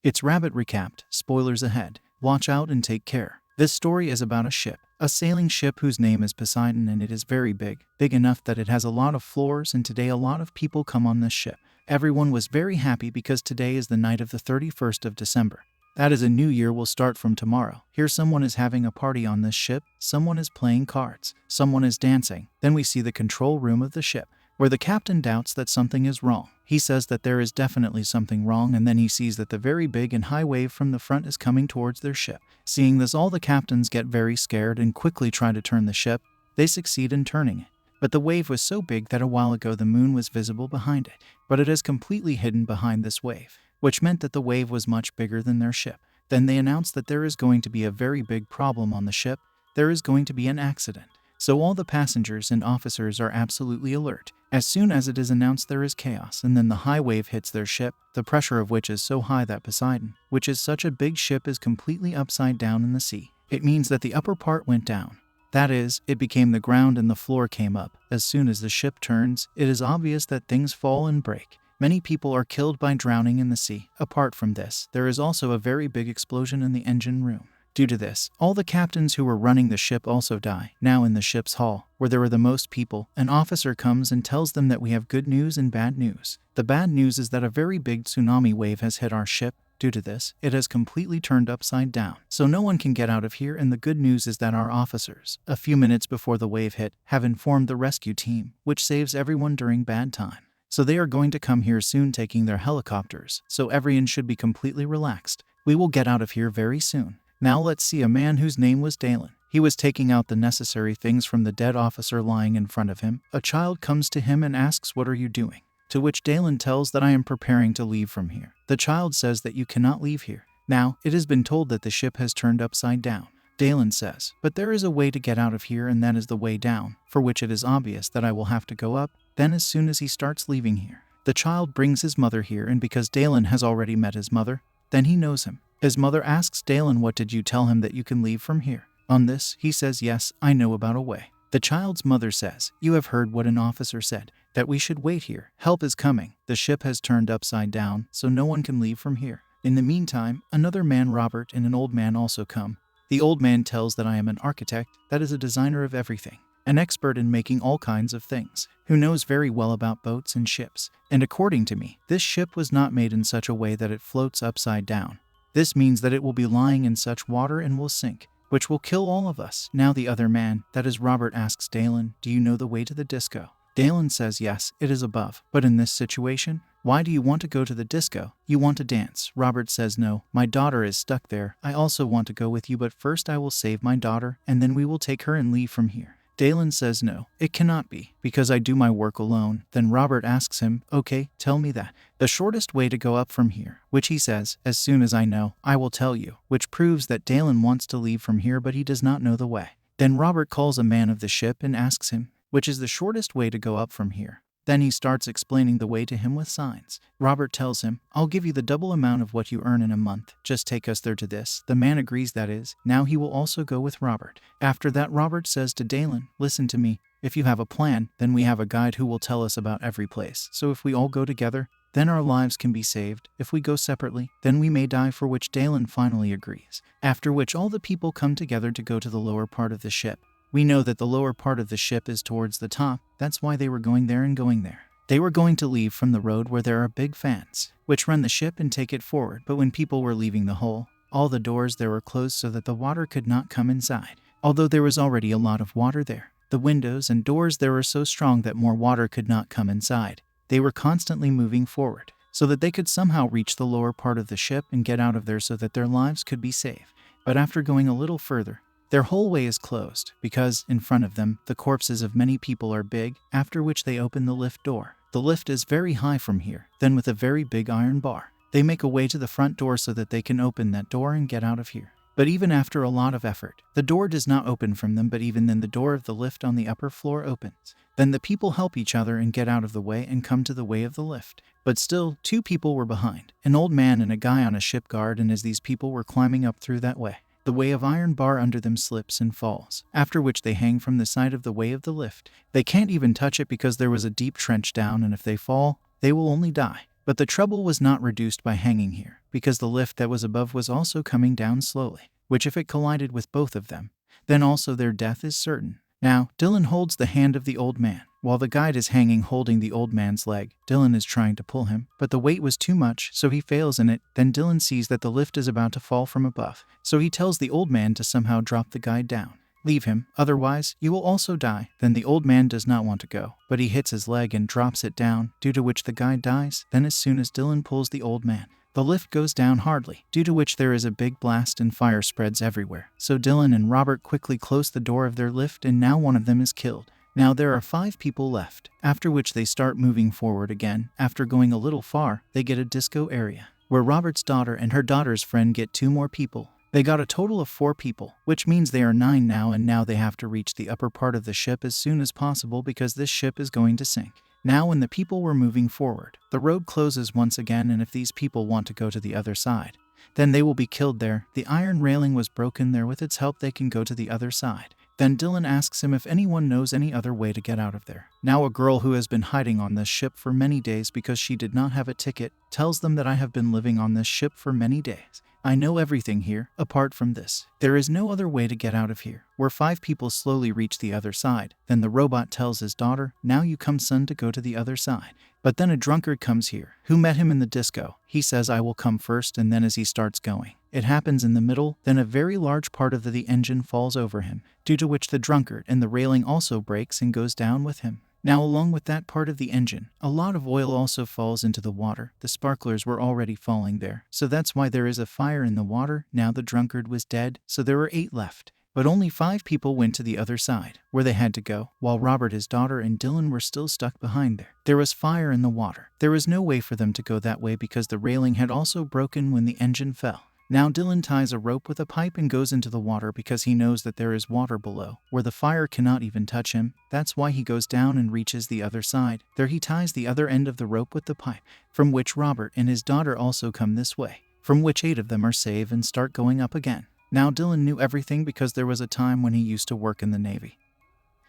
It's Rabbit recapped. Spoilers ahead. Watch out and take care. This story is about a ship. A sailing ship whose name is Poseidon, and it is very big. Big enough that it has a lot of floors, and today a lot of people come on this ship. Everyone was very happy because today is the night of the 31st of December. That is, a new year will start from tomorrow. Here someone is having a party on this ship, someone is playing cards, someone is dancing. Then we see the control room of the ship, where the captain doubts that something is wrong. He says that there is definitely something wrong, and then he sees that the very big and high wave from the front is coming towards their ship. Seeing this, all the captains get very scared and quickly try to turn the ship. They succeed in turning it. But the wave was so big that a while ago the moon was visible behind it, but it is completely hidden behind this wave, which meant that the wave was much bigger than their ship. Then they announced that there is going to be a very big problem on the ship. There is going to be an accident. So all the passengers and officers are absolutely alert. As soon as it is announced, there is chaos, and then the high wave hits their ship, the pressure of which is so high that Poseidon, which is such a big ship, is completely upside down in the sea. It means that the upper part went down. That is, it became the ground and the floor came up. As soon as the ship turns, it is obvious that things fall and break. Many people are killed by drowning in the sea. Apart from this, there is also a very big explosion in the engine room. Due to this, all the captains who were running the ship also die. Now in the ship's hull, where there were the most people, an officer comes and tells them that we have good news and bad news. The bad news is that a very big tsunami wave has hit our ship. Due to this, it has completely turned upside down, so no one can get out of here, and the good news is that our officers, a few minutes before the wave hit, have informed the rescue team, which saves everyone during bad time. So they are going to come here soon taking their helicopters, so everyone should be completely relaxed. We will get out of here very soon. Now let's see a man whose name was Dalen. He was taking out the necessary things from the dead officer lying in front of him. A child comes to him and asks, "What are you doing?" To which Dalen tells that I am preparing to leave from here. The child says that you cannot leave here. Now, it has been told that the ship has turned upside down. Dalen says, but there is a way to get out of here, and that is the way down, for which it is obvious that I will have to go up. Then as soon as he starts leaving here, the child brings his mother here, and because Dalen has already met his mother, then he knows him. His mother asks Dalen, what did you tell him that you can leave from here? On this, he says, yes, I know about a way. The child's mother says, you have heard what an officer said, that we should wait here. Help is coming. The ship has turned upside down, so no one can leave from here. In the meantime, another man, Robert, and an old man also come. The old man tells that I am an architect, that is a designer of everything, an expert in making all kinds of things, who knows very well about boats and ships. And according to me, this ship was not made in such a way that it floats upside down. This means that it will be lying in such water and will sink, which will kill all of us. Now the other man, that is Robert, asks Dalen, do you know the way to the disco? Dalen says yes, it is above. But in this situation, why do you want to go to the disco? You want to dance. Robert says no, my daughter is stuck there. I also want to go with you, but first I will save my daughter, and then we will take her and leave from here. Dalen says no, it cannot be, because I do my work alone. Then Robert asks him, okay, tell me that. The shortest way to go up from here, which he says, as soon as I know, I will tell you, which proves that Dalen wants to leave from here, but he does not know the way. Then Robert calls a man of the ship and asks him, which is the shortest way to go up from here. Then he starts explaining the way to him with signs. Robert tells him, I'll give you the double amount of what you earn in a month. Just take us there to this. The man agrees, that is. Now he will also go with Robert. After that, Robert says to Dalen, listen to me. If you have a plan, then we have a guide who will tell us about every place. So if we all go together, then our lives can be saved. If we go separately, then we may die, for which Dalen finally agrees. After which all the people come together to go to the lower part of the ship. We know that the lower part of the ship is towards the top. That's why they were going there and going there. They were going to leave from the road where there are big fans, which run the ship and take it forward. But when people were leaving the hull, all the doors there were closed so that the water could not come inside. Although there was already a lot of water there, the windows and doors there were so strong that more water could not come inside. They were constantly moving forward, so that they could somehow reach the lower part of the ship and get out of there so that their lives could be saved. But after going a little further, their whole way is closed, because, in front of them, the corpses of many people are big, after which they open the lift door. The lift is very high from here, then with a very big iron bar. They make a way to the front door so that they can open that door and get out of here. But even after a lot of effort, the door does not open from them, but even then the door of the lift on the upper floor opens. Then the people help each other and get out of the way and come to the way of the lift. But still, two people were behind, an old man and a guy on a ship guard, and as these people were climbing up through that way, the way of iron bar under them slips and falls, after which they hang from the side of the way of the lift. They can't even touch it because there was a deep trench down, and if they fall, they will only die. But the trouble was not reduced by hanging here, because the lift that was above was also coming down slowly, which if it collided with both of them, then also their death is certain. Now, Dylan holds the hand of the old man. While the guide is hanging holding the old man's leg, Dylan is trying to pull him, but the weight was too much, so he fails in it. Then Dylan sees that the lift is about to fall from above, so he tells the old man to somehow drop the guide down. Leave him, otherwise you will also die. Then the old man does not want to go, but he hits his leg and drops it down, due to which the guide dies. Then as soon as Dylan pulls the old man, the lift goes down hardly, due to which there is a big blast and fire spreads everywhere. So Dylan and Robert quickly close the door of their lift and now one of them is killed. Now there are 5 people left, after which they start moving forward again. After going a little far, they get a disco area, where Robert's daughter and her daughter's friend get 2 more people. They got a total of 4 people, which means they are 9 now, and now they have to reach the upper part of the ship as soon as possible because this ship is going to sink. Now when the people were moving forward, the road closes once again, and if these people want to go to the other side, then they will be killed there. The iron railing was broken there. With its help they can go to the other side. Then Dylan asks him if anyone knows any other way to get out of there. Now a girl who has been hiding on this ship for many days because she did not have a ticket tells them that I have been living on this ship for many days. I know everything here. Apart from this, there is no other way to get out of here. Where 5 people slowly reach the other side. Then the robot tells his daughter, now you come son to go to the other side. But then a drunkard comes here, who met him in the disco. He says I will come first, and then as he starts going, it happens in the middle, then a very large part of the engine falls over him, due to which the drunkard and the railing also breaks and goes down with him. Now along with that part of the engine, a lot of oil also falls into the water. The sparklers were already falling there, so that's why there is a fire in the water. Now the drunkard was dead, so there were 8 left. But only 5 people went to the other side, where they had to go, while Robert, his daughter, and Dylan were still stuck behind there. There was fire in the water. There was no way for them to go that way because the railing had also broken when the engine fell. Now Dylan ties a rope with a pipe and goes into the water because he knows that there is water below, where the fire cannot even touch him. That's why he goes down and reaches the other side. There he ties the other end of the rope with the pipe, from which Robert and his daughter also come this way, from which 8 of them are saved and start going up again. Now Dylan knew everything because there was a time when he used to work in the Navy.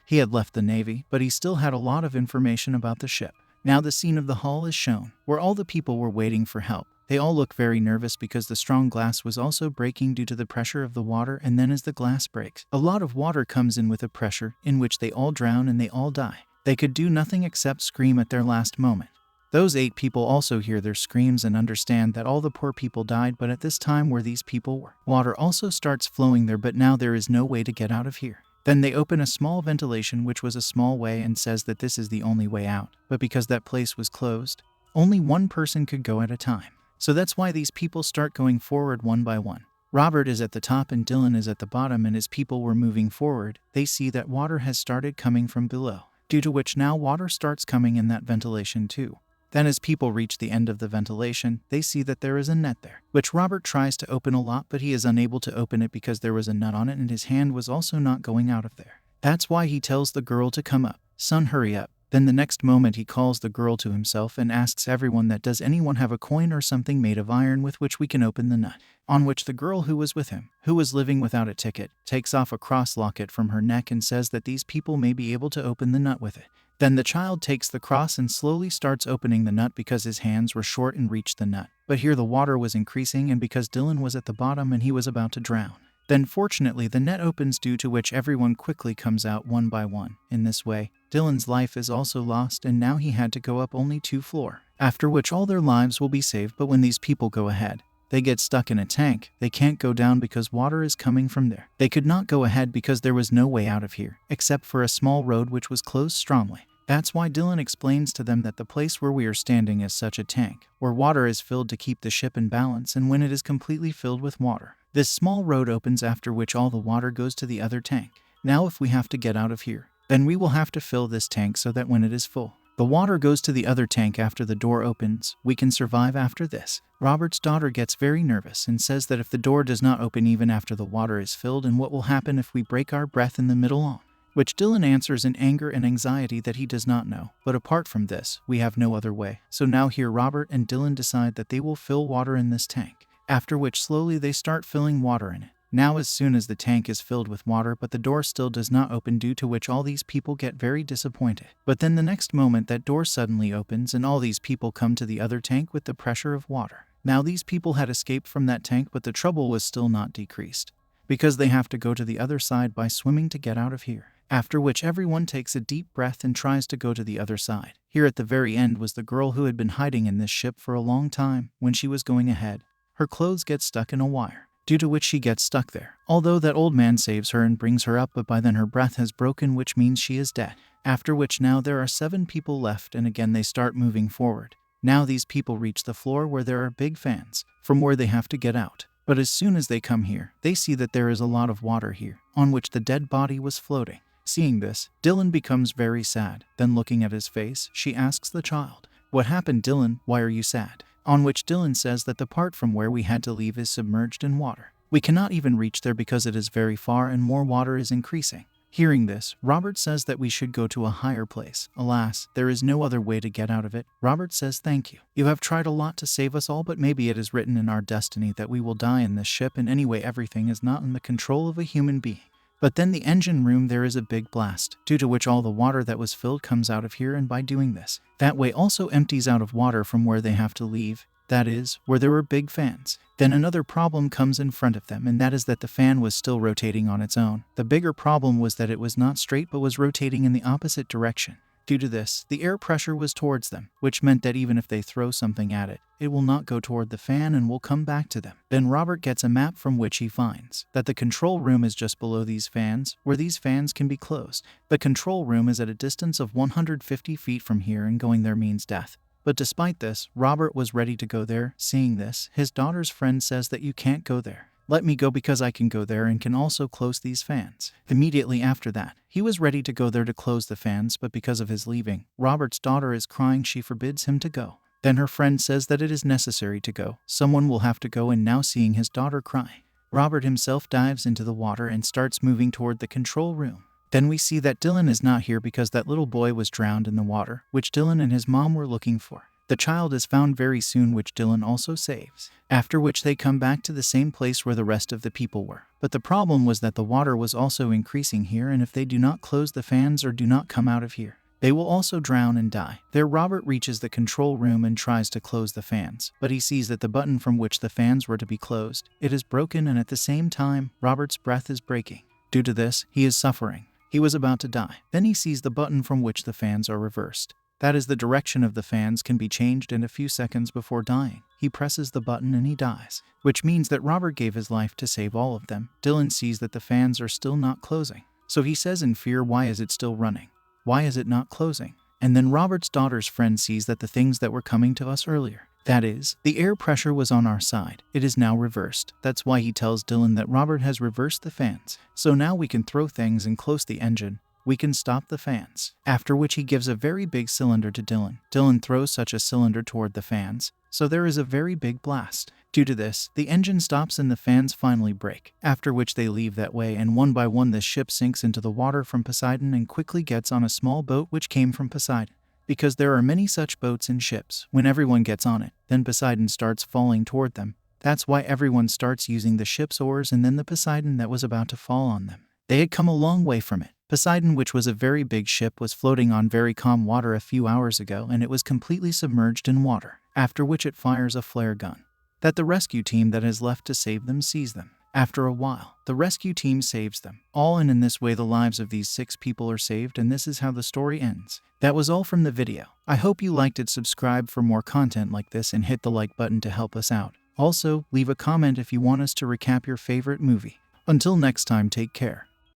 He had left the Navy, but he still had a lot of information about the ship. Now the scene of the hull is shown, where all the people were waiting for help. They all look very nervous because the strong glass was also breaking due to the pressure of the water, and then as the glass breaks, a lot of water comes in with a pressure, in which they all drown and they all die. They could do nothing except scream at their last moment. Those 8 people also hear their screams and understand that all the poor people died, but at this time where these people were, water also starts flowing there, but now there is no way to get out of here. Then they open a small ventilation, which was a small way, and says that this is the only way out, but because that place was closed, only one person could go at a time. So that's why these people start going forward one by one. Robert is at the top and Dylan is at the bottom, and as people were moving forward, they see that water has started coming from below, due to which now water starts coming in that ventilation too. Then as people reach the end of the ventilation, they see that there is a net there, which Robert tries to open a lot, but he is unable to open it because there was a nut on it and his hand was also not going out of there. That's why he tells the girl to come up. Son, hurry up. Then the next moment he calls the girl to himself and asks everyone that does anyone have a coin or something made of iron with which we can open the nut. On which the girl who was with him, who was living without a ticket, takes off a cross locket from her neck and says that these people may be able to open the nut with it. Then the child takes the cross and slowly starts opening the nut because his hands were short and reached the nut. But here the water was increasing, and because Dylan was at the bottom and he was about to drown. Then fortunately the net opens, due to which everyone quickly comes out one by one. In this way, Dylan's life is also lost, and now he had to go up only 2 floors, after which all their lives will be saved. But when these people go ahead, they get stuck in a tank. They can't go down because water is coming from there. They could not go ahead because there was no way out of here, except for a small road which was closed strongly. That's why Dylan explains to them that the place where we are standing is such a tank, where water is filled to keep the ship in balance, and when it is completely filled with water, this small road opens, after which all the water goes to the other tank. Now if we have to get out of here, then we will have to fill this tank so that when it is full, the water goes to the other tank after the door opens. We can survive after this. Robert's daughter gets very nervous and says that if the door does not open even after the water is filled, and what will happen if we break our breath in the middle on? Which Dylan answers in anger and anxiety that he does not know. But apart from this, we have no other way. So now here Robert and Dylan decide that they will fill water in this tank, after which slowly they start filling water in it. Now as soon as the tank is filled with water, but the door still does not open, due to which all these people get very disappointed. But then the next moment that door suddenly opens and all these people come to the other tank with the pressure of water. Now these people had escaped from that tank, but the trouble was still not decreased, because they have to go to the other side by swimming to get out of here. After which everyone takes a deep breath and tries to go to the other side. Here at the very end was the girl who had been hiding in this ship for a long time. When she was going ahead, her clothes get stuck in a wire, due to which she gets stuck there. Although that old man saves her and brings her up, but by then her breath has broken, which means she is dead. After which now there are 7 people left, and again they start moving forward. Now these people reach the floor where there are big fans, from where they have to get out. But as soon as they come here, they see that there is a lot of water here, on which the dead body was floating. Seeing this, Dylan becomes very sad. Then looking at his face, she asks the child, "What happened, Dylan? Why are you sad?" On which Dylan says that the part from where we had to leave is submerged in water. We cannot even reach there because it is very far and more water is increasing. Hearing this, Robert says that we should go to a higher place. Alas, there is no other way to get out of it. Robert says, "Thank you. You have tried a lot to save us all, but maybe it is written in our destiny that we will die in this ship, and anyway everything is not in the control of a human being." But then the engine room, there is a big blast, due to which all the water that was filled comes out of here, and by doing this, that way also empties out of water from where they have to leave, that is, where there were big fans. Then another problem comes in front of them, and that is that the fan was still rotating on its own. The bigger problem was that it was not straight but was rotating in the opposite direction. Due to this, the air pressure was towards them, which meant that even if they throw something at it, it will not go toward the fan and will come back to them. Then Robert gets a map from which he finds that the control room is just below these fans, where these fans can be closed. The control room is at a distance of 150 feet from here, and going there means death. But despite this, Robert was ready to go there. Seeing this, his daughter's friend says that you can't go there. Let me go because I can go there and can also close these fans. Immediately after that, he was ready to go there to close the fans, but because of his leaving, Robert's daughter is crying. She forbids him to go. Then her friend says that it is necessary to go. Someone will have to go, and now seeing his daughter cry, Robert himself dives into the water and starts moving toward the control room. Then we see that Dylan is not here because that little boy was drowned in the water, which Dylan and his mom were looking for. The child is found very soon, which Dylan also saves. After which they come back to the same place where the rest of the people were. But the problem was that the water was also increasing here, and if they do not close the fans or do not come out of here, they will also drown and die. There Robert reaches the control room and tries to close the fans, but he sees that the button from which the fans were to be closed, it is broken, and at the same time, Robert's breath is breaking. Due to this, he is suffering. He was about to die. Then he sees the button from which the fans are reversed. That is, the direction of the fans can be changed in a few seconds before dying. He presses the button and he dies, which means that Robert gave his life to save all of them. Dylan sees that the fans are still not closing, so he says in fear, "Why is it still running? Why is it not closing?" And then Robert's daughter's friend sees that the things that were coming to us earlier, that is, the air pressure was on our side. It is now reversed. That's why he tells Dylan that Robert has reversed the fans. So now we can throw things and close the engine. We can stop the fans. After which he gives a very big cylinder to Dylan. Dylan throws such a cylinder toward the fans, so there is a very big blast. Due to this, the engine stops and the fans finally break. After which they leave that way, and one by one the ship sinks into the water from Poseidon and quickly gets on a small boat which came from Poseidon. Because there are many such boats and ships. When everyone gets on it, then Poseidon starts falling toward them. That's why everyone starts using the ship's oars, and then the Poseidon that was about to fall on them. They had come a long way from it. Poseidon, which was a very big ship, was floating on very calm water a few hours ago, and it was completely submerged in water. After which it fires a flare gun that the rescue team that is left to save them sees them. After a while, the rescue team saves them all, and in this way the lives of these 6 people are saved, and this is how the story ends. That was all from the video. I hope you liked it. Subscribe for more content like this and hit the like button to help us out. Also, leave a comment if you want us to recap your favorite movie. Until next time, take care.